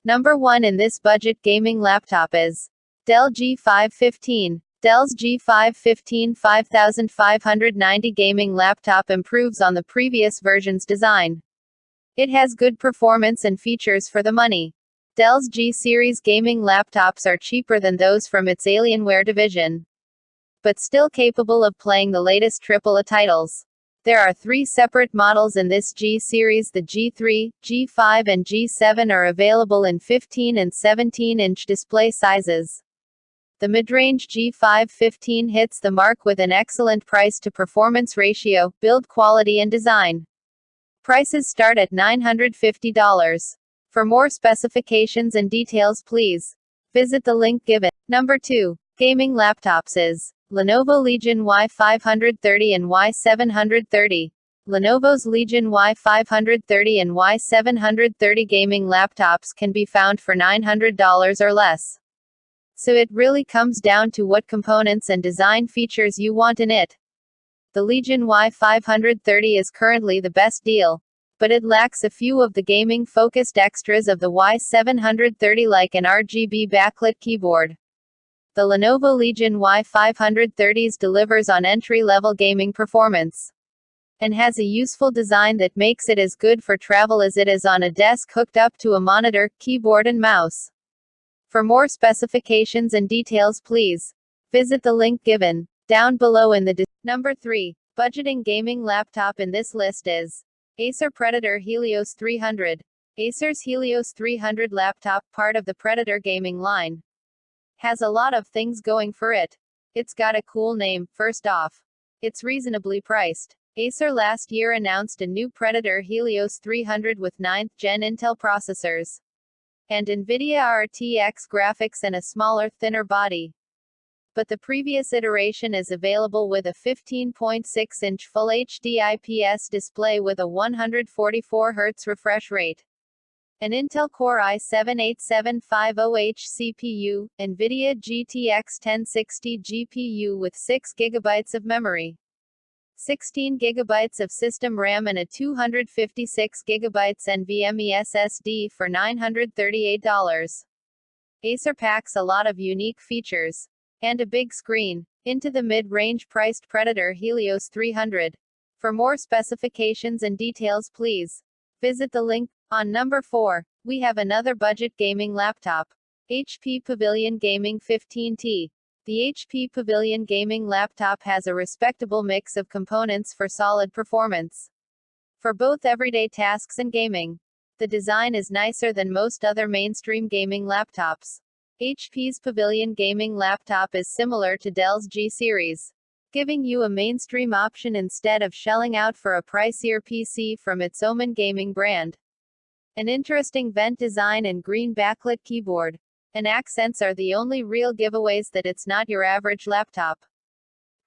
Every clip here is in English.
Number 1 in this budget gaming laptop is Dell G515. Dell's G515 5590 gaming laptop improves on the previous version's design. It has good performance and features for the money. Dell's G-series gaming laptops are cheaper than those from its Alienware division, but still capable of playing the latest AAA titles. There are 3 separate models in this G-series. The G3, G5 and G7 are available in 15 and 17-inch display sizes. The mid-range G515 hits the mark with an excellent price-to-performance ratio, build quality and design. Prices start at $950. For more specifications and details, please visit the link given. Number 2. Gaming laptops is Lenovo Legion Y530 and Y730. Lenovo's Legion Y530 and Y730 gaming laptops can be found for $900 or less. So it really comes down to what components and design features you want in it. The Legion Y530 is currently the best deal, but it lacks a few of the gaming-focused extras of the Y730 like an RGB backlit keyboard. The Lenovo Legion Y530s delivers on entry-level gaming performance and has a useful design that makes it as good for travel as it is on a desk hooked up to a monitor, keyboard and mouse. For more specifications and details, please visit the link given down below in the Number 3. Budgeting gaming laptop in this list is Acer Predator Helios 300. Acer's Helios 300 laptop, part of the Predator gaming line, has a lot of things going for it. It's got a cool name. First off, it's reasonably priced. Acer last year announced a new Predator Helios 300 with 9th Gen Intel processors and NVIDIA RTX graphics and a smaller, thinner body. But the previous iteration is available with a 15.6-inch Full HD IPS display with a 144 Hz refresh rate, an Intel Core i7-8750H CPU, NVIDIA GTX 1060 GPU with 6 GB of memory, 16 GB of system RAM and a 256 GB NVMe SSD for $938. Acer packs a lot of unique features and a big screen into the mid-range priced Predator Helios 300. For more specifications and details, please visit the link. On number 4, we have another budget gaming laptop, HP Pavilion Gaming 15T. The HP Pavilion gaming laptop has a respectable mix of components for solid performance for both everyday tasks and gaming. The design is nicer than most other mainstream gaming laptops. HP's Pavilion gaming laptop is similar to Dell's G-series, giving you a mainstream option instead of shelling out for a pricier PC from its Omen gaming brand. An interesting vent design and green backlit keyboard and accents are the only real giveaways that it's not your average laptop.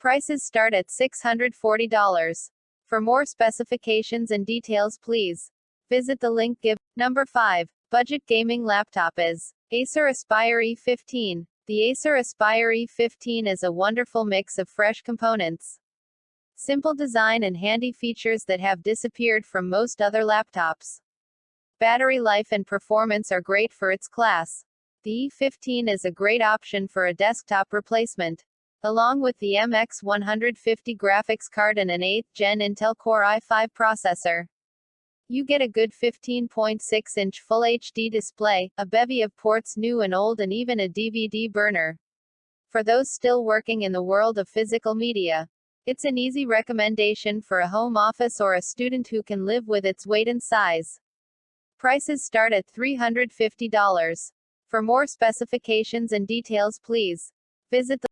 Prices start at $640. For more specifications and details, please visit the link given. Number 5. Budget gaming laptop is Acer Aspire E15. The Acer Aspire E15 is a wonderful mix of fresh components, simple design and handy features that have disappeared from most other laptops. Battery life and performance are great for its class. The E15 is a great option for a desktop replacement. Along with the MX150 graphics card and an 8th Gen Intel Core i5 processor, you get a good 15.6-inch Full HD display, a bevy of ports new and old and even a DVD burner. For those still working in the world of physical media, it's an easy recommendation for a home office or a student who can live with its weight and size. Prices start at $350. For more specifications and details, please visit the